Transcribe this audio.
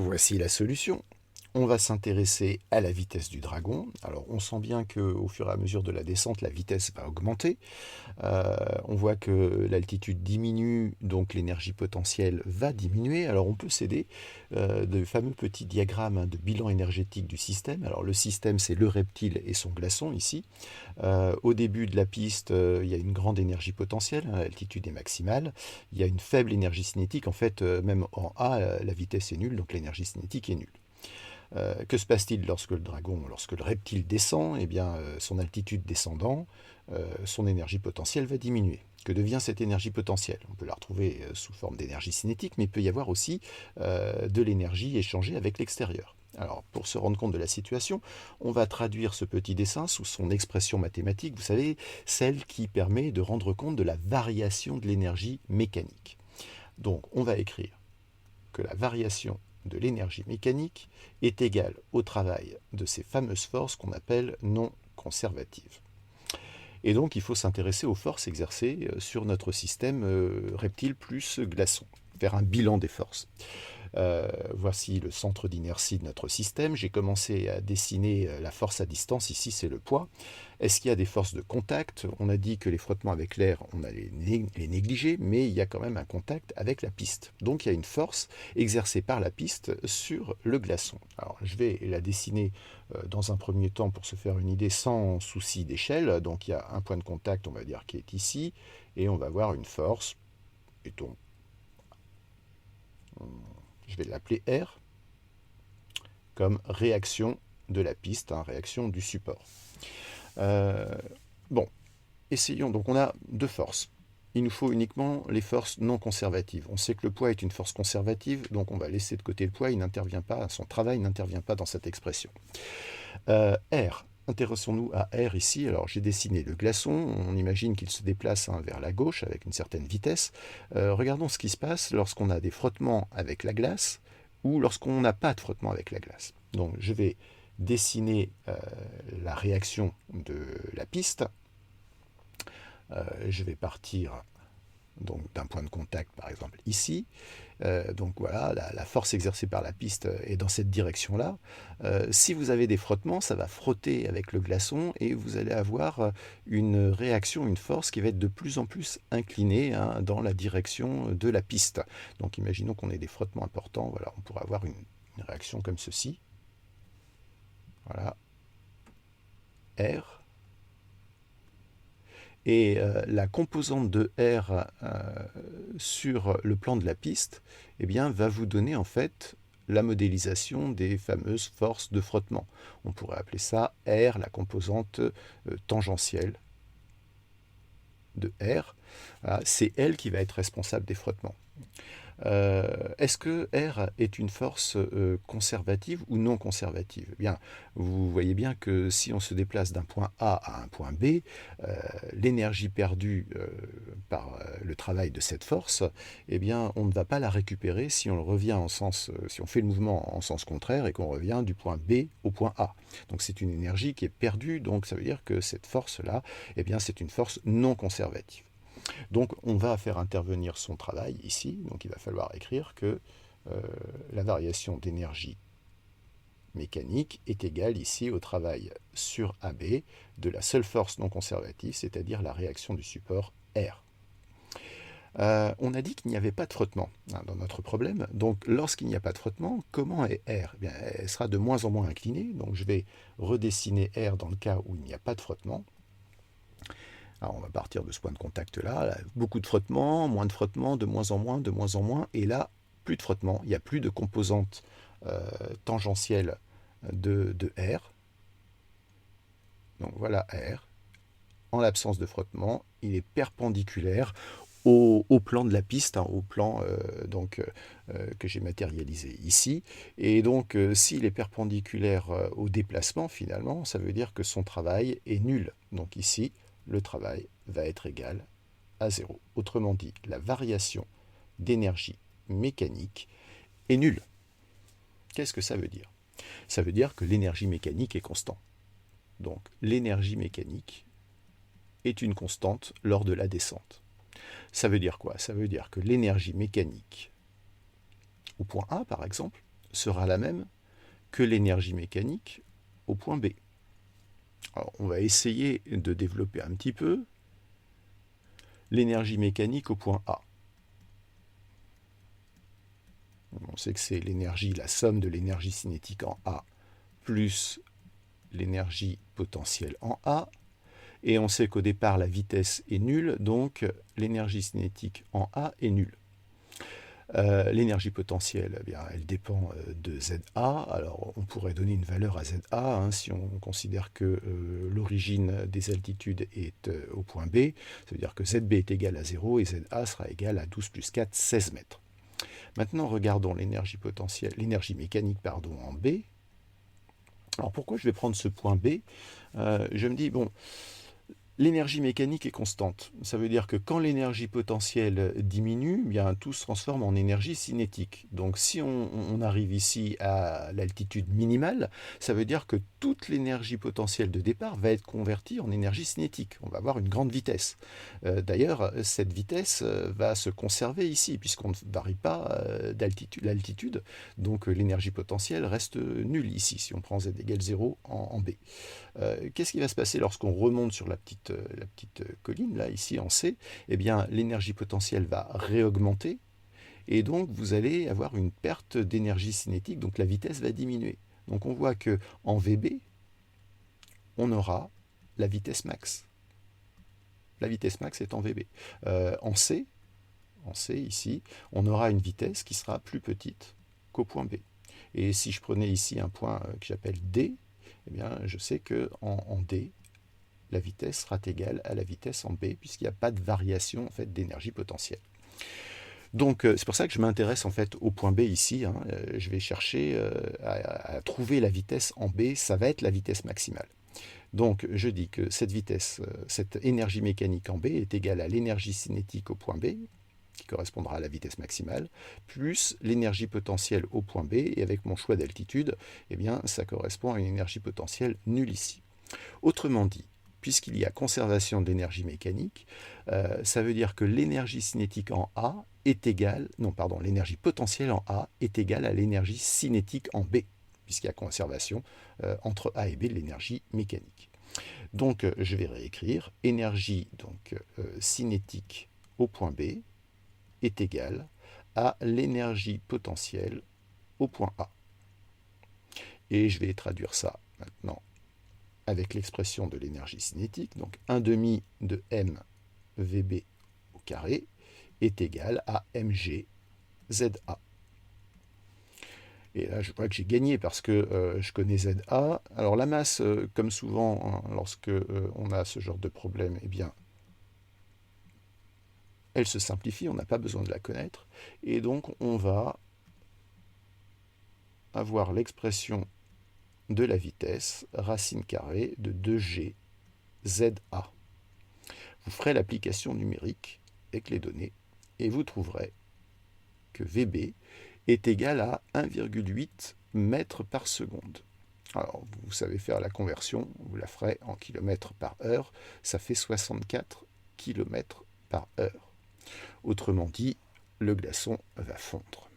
Voici la solution. On va s'intéresser à la vitesse du dragon. Alors on sent bien qu'au fur et à mesure de la descente, la vitesse va augmenter. On voit que l'altitude diminue, donc l'énergie potentielle va diminuer. Alors on peut s'aider de fameux petits diagrammes de bilan énergétique du système. Alors le système, c'est le reptile et son glaçon ici. Au début de la piste, il y a une grande énergie potentielle, hein, l'altitude est maximale. Il y a une faible énergie cinétique. En fait, même en A, la vitesse est nulle, donc l'énergie cinétique est nulle. Que se passe-t-il lorsque lorsque le reptile descend? Eh bien, son altitude descendant, son énergie potentielle va diminuer. Que devient cette énergie potentielle? On peut la retrouver sous forme d'énergie cinétique, mais il peut y avoir aussi de l'énergie échangée avec l'extérieur. Alors, pour se rendre compte de la situation, on va traduire ce petit dessin sous son expression mathématique, vous savez, celle qui permet de rendre compte de la variation de l'énergie mécanique. Donc, on va écrire que la variation de l'énergie mécanique est égale au travail de ces fameuses forces qu'on appelle non conservatives. Et donc il faut s'intéresser aux forces exercées sur notre système reptile plus glaçon, faire un bilan des forces. Voici le centre d'inertie de notre système. J'ai commencé à dessiner la force à distance. Ici, c'est le poids. Est-ce qu'il y a des forces de contact? On a dit que les frottements avec l'air, on allait les négliger, mais il y a quand même un contact avec la piste. Donc, il y a une force exercée par la piste sur le glaçon. Alors, je vais la dessiner dans un premier temps pour se faire une idée sans souci d'échelle. Donc, il y a un point de contact, on va dire, qui est ici, et on va voir une force, mettons, je vais l'appeler R, comme réaction de la piste, hein, réaction du support. Euh, bon, essayons. Donc on a deux forces. Il nous faut uniquement les forces non conservatives. On sait que le poids est une force conservative, donc on va laisser de côté le poids, il n'intervient pas, son travail n'intervient pas dans cette expression. R, intéressons-nous à R ici. Alors j'ai dessiné le glaçon, on imagine qu'il se déplace vers la gauche avec une certaine vitesse. Regardons ce qui se passe lorsqu'on a des frottements avec la glace ou lorsqu'on n'a pas de frottement avec la glace. Donc je vais dessiner la réaction de la piste. Je vais partir donc d'un point de contact par exemple ici. Donc voilà, la force exercée par la piste est dans cette direction-là. Si vous avez des frottements, ça va frotter avec le glaçon et vous allez avoir une réaction, une force qui va être de plus en plus inclinée, hein, dans la direction de la piste. Donc imaginons qu'on ait des frottements importants, voilà, on pourrait avoir une réaction comme ceci. Voilà, R. Et la composante de R sur le plan de la piste, eh bien, va vous donner en fait la modélisation des fameuses forces de frottement. On pourrait appeler ça R, la composante tangentielle de R. Voilà, c'est elle qui va être responsable des frottements. Est-ce que R est une force conservative ou non conservative? Eh bien, vous voyez bien que si on se déplace d'un point A à un point B, l'énergie perdue par le travail de cette force, eh bien, on ne va pas la récupérer si on revient si on fait le mouvement en sens contraire et qu'on revient du point B au point A. Donc c'est une énergie qui est perdue, donc ça veut dire que cette force-là, eh bien, c'est une force non conservative. Donc on va faire intervenir son travail ici, donc il va falloir écrire que la variation d'énergie mécanique est égale ici au travail sur AB de la seule force non conservative, c'est-à-dire la réaction du support R. On a dit qu'il n'y avait pas de frottement, hein, dans notre problème. Donc lorsqu'il n'y a pas de frottement, comment est R? Eh bien, elle sera de moins en moins inclinée, donc je vais redessiner R dans le cas où il n'y a pas de frottement. Alors on va partir de ce point de contact-là, là, beaucoup de frottement, moins de frottement, de moins en moins, et là, plus de frottement, il n'y a plus de composante tangentielle de R. Donc voilà R. En l'absence de frottement, il est perpendiculaire au plan de la piste, hein, au plan que j'ai matérialisé ici. Et donc, s'il est perpendiculaire au déplacement, finalement, ça veut dire que son travail est nul. Donc ici, le travail va être égal à 0. Autrement dit, la variation d'énergie mécanique est nulle. Qu'est-ce que ça veut dire? Ça veut dire que l'énergie mécanique est constante. Donc, l'énergie mécanique est une constante lors de la descente. Ça veut dire quoi? Ça veut dire que l'énergie mécanique au point A, par exemple, sera la même que l'énergie mécanique au point B. Alors, on va essayer de développer un petit peu l'énergie mécanique au point A. On sait que c'est l'énergie, la somme de l'énergie cinétique en A plus l'énergie potentielle en A. Et on sait qu'au départ, la vitesse est nulle, donc l'énergie cinétique en A est nulle. L'énergie potentielle, eh bien, elle dépend de ZA. Alors, on pourrait donner une valeur à ZA hein, si on considère que l'origine des altitudes est au point B. Ça veut dire que ZB est égal à 0 et ZA sera égal à 12 plus 4, 16 mètres. Maintenant, regardons l'énergie potentielle, l'énergie mécanique pardon, en B. Alors, pourquoi je vais prendre ce point B Je me dis, bon, l'énergie mécanique est constante. Ça veut dire que quand l'énergie potentielle diminue, eh bien, tout se transforme en énergie cinétique. Donc si on arrive ici à l'altitude minimale, ça veut dire que toute l'énergie potentielle de départ va être convertie en énergie cinétique. On va avoir une grande vitesse. D'ailleurs, cette vitesse va se conserver ici, puisqu'on ne varie pas d'altitude. Donc l'énergie potentielle reste nulle ici, si on prend z égale 0 en B. Qu'est-ce qui va se passer lorsqu'on remonte sur la petite colline, là, ici en C? Eh bien, l'énergie potentielle va réaugmenter, et donc vous allez avoir une perte d'énergie cinétique, donc la vitesse va diminuer. Donc on voit que en VB, on aura la vitesse max. La vitesse max est en VB. En C, ici, on aura une vitesse qui sera plus petite qu'au point B. Et si je prenais ici un point que j'appelle D, eh bien, je sais qu'en D, la vitesse sera égale à la vitesse en B, puisqu'il n'y a pas de variation en fait, d'énergie potentielle. Donc c'est pour ça que je m'intéresse en fait au point B ici. Hein. Je vais chercher à trouver la vitesse en B, ça va être la vitesse maximale. Donc je dis que cette vitesse, cette énergie mécanique en B est égale à l'énergie cinétique au point B, qui correspondra à la vitesse maximale, plus l'énergie potentielle au point B, et avec mon choix d'altitude, eh bien, ça correspond à une énergie potentielle nulle ici. Autrement dit, puisqu'il y a conservation d'énergie mécanique, ça veut dire que l'énergie cinétique en A est égale, non pardon, l'énergie potentielle en A est égale à l'énergie cinétique en B, puisqu'il y a conservation entre A et B de l'énergie mécanique. Donc je vais réécrire, énergie donc, cinétique au point B est égale à l'énergie potentielle au point A. Et je vais traduire ça maintenant avec l'expression de l'énergie cinétique. Donc 1 demi de m VB au carré est égal à mg ZA. Et là, je vois que j'ai gagné parce que je connais ZA. Alors la masse, comme souvent, hein, lorsque on a ce genre de problème, eh bien, elle se simplifie, on n'a pas besoin de la connaître. Et donc, on va avoir l'expression de la vitesse, racine carrée de 2g ZA. Vous ferez l'application numérique avec les données et vous trouverez que VB est égal à 1,8 mètres par seconde. Alors, vous savez faire la conversion, vous la ferez en kilomètres par heure, ça fait 64 km par heure. Autrement dit, le glaçon va fondre.